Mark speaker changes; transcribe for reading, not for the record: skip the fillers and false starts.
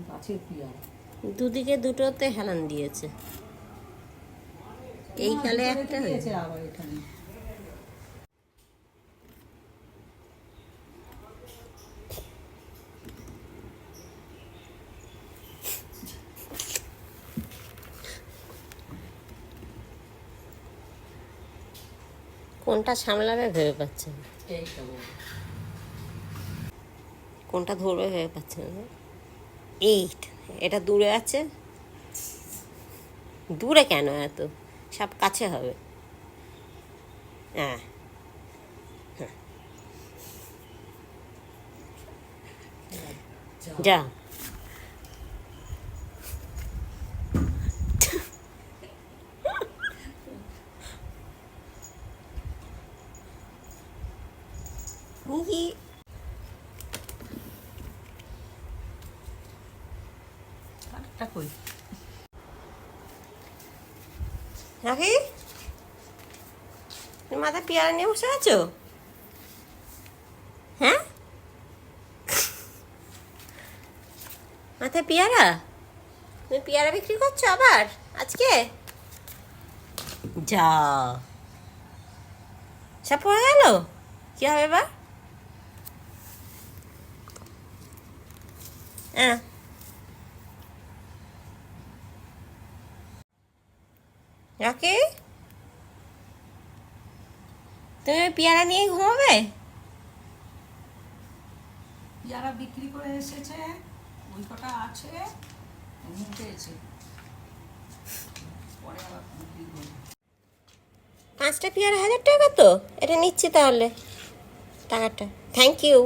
Speaker 1: গাছের পেয়ারা
Speaker 2: দুদিকে দুটোতে হেলান দিয়েছে। এই খালে একটা
Speaker 1: দিয়েছে আবার এখানে।
Speaker 2: কোনটা সামলাবে ভেবে পাচ্ছে না,
Speaker 1: এইটা বল।
Speaker 2: কোনটা ধরবে ভেবে পাচ্ছে না। এটা দূরে আছে। দূরে কেন এত, সব কাছে হবে। হ্যাঁ, যা।
Speaker 1: আরেকটা কই
Speaker 2: রাখি, তুমি মাথায় পেয়ারা নিয়ে বসে আছো? হ্যাঁ, মাথায় পেয়ারা? তুমি পেয়ারা বিক্রি করছো আবার আজকে? যা, সব পড়ে গেল, কি হবে এবার? হ্যাঁ, রাখি, তুমি পেয়ারা নিয়ে ঘুমাবে?
Speaker 1: যারা বিক্রি করে এসেছে ওই কটা আছে, নিতে এসে পরে আবার বিক্রি করবে।
Speaker 2: 5টা পেয়ারা 1000 টাকা তো, এটা নিচ্ছি তাহলে টাকাটা। Thank you.